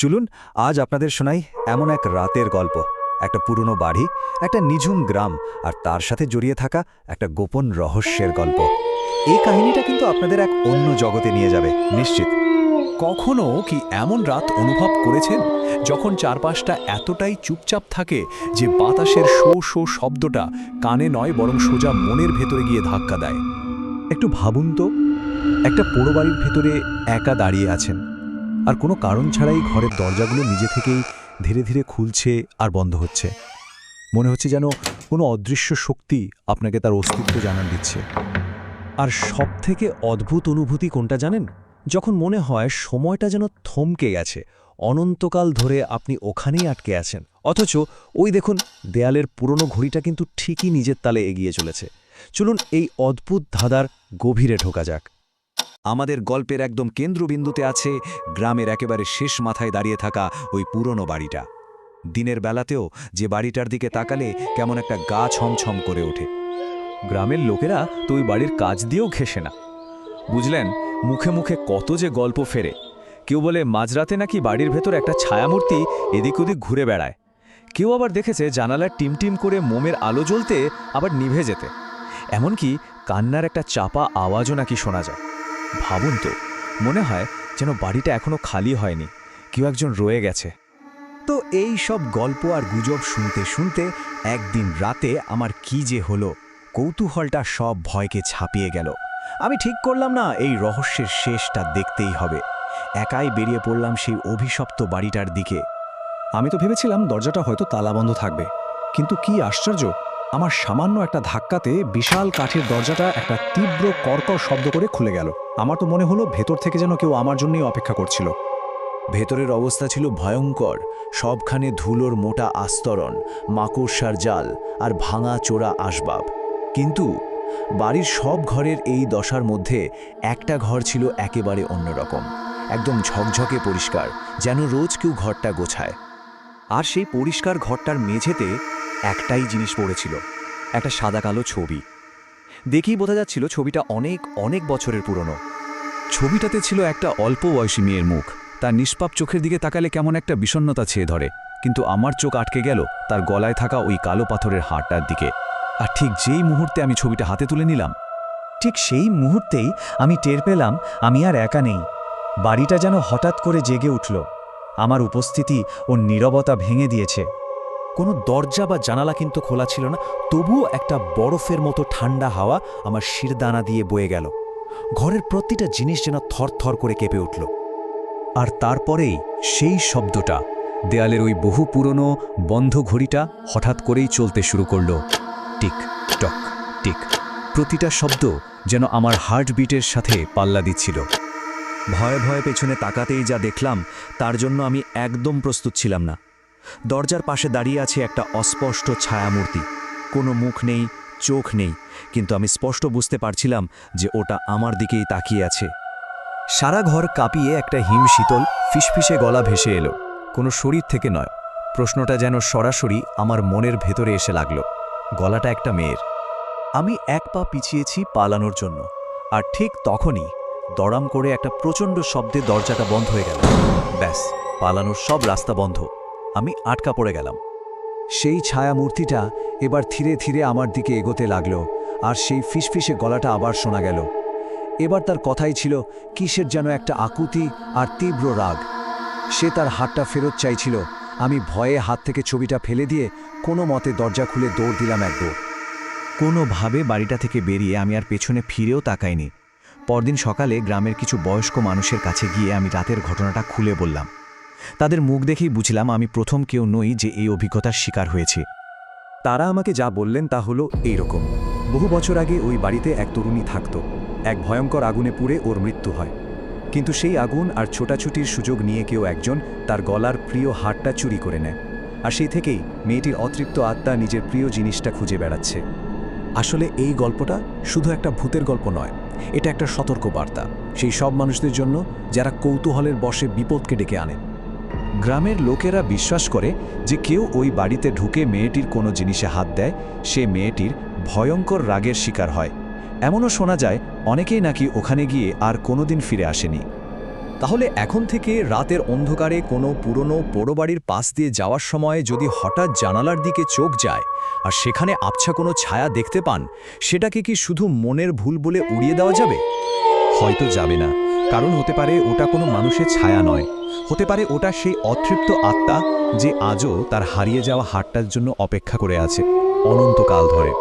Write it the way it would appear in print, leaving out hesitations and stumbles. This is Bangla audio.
চলুন আজ আপনাদের শোনাই এমন এক রাতের গল্প। একটা পুরনো বাড়ি, একটা নিঝুম গ্রাম, আর তার সাথে জড়িয়ে থাকা একটা গোপন রহস্যের গল্প। এই কাহিনীটা কিন্তু আপনাদের এক অন্য জগতে নিয়ে যাবে নিশ্চিত। কখনো কি এমন রাত অনুভব করেছেন যখন চারপাশটা এতটাই চুপচাপ থাকে যে বাতাসের শো শো শব্দটা কানে নয় বরং সোজা মনের ভেতরে গিয়ে ধাক্কা দেয়? একটু ভাবুন তো, একটা পোড়ো বাড়ির ভেতরে একা দাঁড়িয়ে আছেন, আর কোনো কারণ ছাড়াই ঘরের দরজাগুলো নিজে থেকেই ধীরে ধীরে খুলছে আর বন্ধ হচ্ছে। মনে হচ্ছে যেন কোনো অদৃশ্য শক্তি আপনাকে তার অস্তিত্ব জানান দিচ্ছে। আর সবথেকে অদ্ভুত অনুভূতি কোনটা জানেন? যখন মনে হয় সময়টা যেন থমকে গেছে, অনন্তকাল ধরে আপনি ওখানেই আটকে আছেন, অথচ ওই দেখুন দেয়ালের পুরনো ঘড়িটা কিন্তু ঠিকই নিজের তালে এগিয়ে চলেছে। চলুন এই অদ্ভুত ধাঁধার গভীরে ঢোকা যাক। আমাদের গল্পের একদম কেন্দ্রবিন্দুতে আছে গ্রামের একেবারে শেষ মাথায় দাঁড়িয়ে থাকা ওই পুরনো বাড়িটা। দিনের বেলাতেও যে বাড়িটার দিকে তাকালে কেমন একটা গা ছমছম করে ওঠে। গ্রামের লোকেরা তো ওই বাড়ির কাজ দিয়েও ঘেঁষে না, বুঝলেন? মুখে মুখে কত যে গল্প ফেরে। কেউ বলে মাঝরাতে নাকি বাড়ির ভেতর একটা ছায়ামূর্তি এদিক ওদিক ঘুরে বেড়ায়। কেউ আবার দেখেছে জানালার টিমটিম করে মোমের আলো জ্বলতে আবার নিভে যেতে। এমনকি কান্নার একটা চাপা আওয়াজও নাকি শোনা যায়। ভাবুন তো, মনে হয় যেন বাড়িটা এখনো খালি হয়নি, কেউ একজন রয়ে গেছে। তো এই সব গল্প আর গুজব শুনতে শুনতে একদিন রাতে আমার কি যে হলো, কৌতূহলটা সব ভয়কে ছাপিয়ে গেল। আমি ঠিক করলাম না এই রহস্যের শেষটা দেখতেই হবে। একাই বেরিয়ে পড়লাম সেই অভিশপ্ত বাড়িটার দিকে। আমি তো ভেবেছিলাম দরজাটা হয়তো তালাবন্ধ থাকবে, কিন্তু কি আশ্চর্য, আমার সামান্য একটা ধাক্কাতে বিশাল কাঠের দরজাটা একটা তীব্র কর্কর শব্দ করে খুলে গেল। আমার তো মনে হলো ভেতর থেকে যেন কেউ আমার জন্যই অপেক্ষা করছিল। ভেতরের অবস্থা ছিল ভয়ঙ্কর। সবখানে ধুলোর মোটা আস্তরণ, মাকড়সার জাল আর ভাঙা চোরা আসবাব। কিন্তু বাড়ির সব ঘরের এই দশার মধ্যে একটা ঘর ছিল একেবারে অন্যরকম, একদম ঝকঝকে পরিষ্কার, যেন রোজ কেউ ঘরটা গোছায়। আর সেই পরিষ্কার ঘরটার মেঝেতে একটাই জিনিস পড়েছিল, একটা সাদা কালো ছবি। দেখেই বোঝা যাচ্ছিল ছবিটা অনেক অনেক বছরের পুরনো। ছবিটাতে ছিল একটা অল্প বয়সী মেয়ের মুখ। তার নিষ্পাপ চোখের দিকে তাকালে কেমন একটা বিষণ্ণতা ছেয়ে ধরে, কিন্তু আমার চোখ আটকে গেল তার গলায় থাকা ওই কালো পাথরের হাড়টার দিকে। আর ঠিক যেই মুহূর্তে আমি ছবিটা হাতে তুলে নিলাম, ঠিক সেই মুহূর্তেই আমি টের পেলাম আমি আর একা নেই। বাড়িটা যেন হঠাৎ করে জেগে উঠল। আমার উপস্থিতি ও নীরবতা ভেঙে দিয়েছে। কোনো দরজা বা জানালা কিন্তু খোলা ছিল না, তবুও একটা বরফের মতো ঠান্ডা হাওয়া আমার শিরদানা দিয়ে বয়ে গেল। ঘরের প্রতিটা জিনিস যেন থরথর করে কেঁপে উঠল। আর তারপরেই সেই শব্দটা, দেয়ালের ওই বহু পুরনো বন্ধ ঘড়িটা হঠাৎ করেই চলতে শুরু করল। টিক টক টিক। প্রতিটা শব্দ যেন আমার হার্টবিটের সাথে পাল্লা দিচ্ছিল। ভয়ে ভয়ে পেছনে তাকাতেই যা দেখলাম তার জন্য আমি একদম প্রস্তুত ছিলাম না। দরজার পাশে দাঁড়িয়ে আছে একটা অস্পষ্ট ছায়ামূর্তি। কোনো মুখ নেই, চোখ নেই, কিন্তু আমি স্পষ্ট বুঝতে পারছিলাম যে ওটা আমার দিকেই তাকিয়ে আছে। সারা ঘর কাঁপিয়ে একটা হিমশীতল ফিসফিসে গলা ভেসে এলো। কোনো শরীর থেকে নয়, প্রশ্নটা যেন সরাসরি আমার মনের ভেতরে এসে লাগলো। গলাটা একটা মেয়ের। আমি এক পা পিছিয়েছি পালানোর জন্য, আর ঠিক তখনই দড়াম করে একটা প্রচণ্ড শব্দে দরজাটা বন্ধ হয়ে গেল। ব্যাস, পালানোর সব রাস্তা বন্ধ। আমি আটকা পড়ে গেলাম। সেই ছায়ামূর্তিটা এবার ধীরে ধীরে আমার দিকে এগোতে লাগলো, আর সেই ফিসফিসে গলাটা আবার শোনা গেল। এবার তার কথাই ছিল কিসের যেন একটা আকুতি আর তীব্র রাগ। সে তার হাতটা ফেরত চাইছিল। আমি ভয়ে হাত থেকে ছবিটা ফেলে দিয়ে কোনো মতে দরজা খুলে দৌড় দিলাম এক দৌড়। কোনোভাবে বাড়িটা থেকে বেরিয়ে আমি আর পেছনে ফিরেও তাকাইনি। পরদিন সকালে গ্রামের কিছু বয়স্ক মানুষের কাছে গিয়ে আমি রাতের ঘটনাটা খুলে বললাম। তাদের মুখ দেখেই বুঝলাম আমি প্রথম কেউ নই যে এই অভিজ্ঞতার শিকার হয়েছে। তারা আমাকে যা বললেন তা হলো এইরকম। বহু বছর আগে ওই বাড়িতে এক তরুণী থাকত। এক ভয়ঙ্কর আগুনে পুড়ে ওর মৃত্যু হয়। কিন্তু সেই আগুন আর ছোটাছুটির সুযোগ নিয়ে কেউ একজন তার গলার প্রিয় হারটা চুরি করে নেয়। আর সেই থেকেই মেয়েটির অতৃপ্ত আত্মা নিজের প্রিয় জিনিসটা খুঁজে বেড়াচ্ছে। আসলে এই গল্পটা শুধু একটা ভূতের গল্প নয়, এটা একটা সতর্ক বার্তা সেই সব মানুষদের জন্য যারা কৌতূহলের বশে বিপদকে ডেকে আনে। গ্রামের লোকেরা বিশ্বাস করে যে কেউ ওই বাড়িতে ঢুকে মেয়েটির কোনো জিনিসে হাত দেয়, সে মেয়েটির ভয়ঙ্কর রাগের শিকার হয়। এমনও শোনা যায় অনেকেই নাকি ওখানে গিয়ে আর কোনোদিন ফিরে আসেনি। তাহলে এখন থেকে রাতের অন্ধকারে কোনো পুরনো পোড়ো বাড়ির পাশ দিয়ে যাওয়ার সময় যদি হঠাৎ জানালার দিকে চোখ যায় আর সেখানে আবছা কোনো ছায়া দেখতে পান, সেটাকে কি শুধু মনের ভুল বলে উড়িয়ে দেওয়া যাবে? হয়তো যাবে না, কারণ হতে পারে ওটা কোনো মানুষের ছায়া নয়, হতে পারে ওটা সেই অতৃপ্ত আত্মা যে আজও তার হারিয়ে যাওয়া হাটটার জন্য অপেক্ষা করে আছে অনন্তকাল ধরে।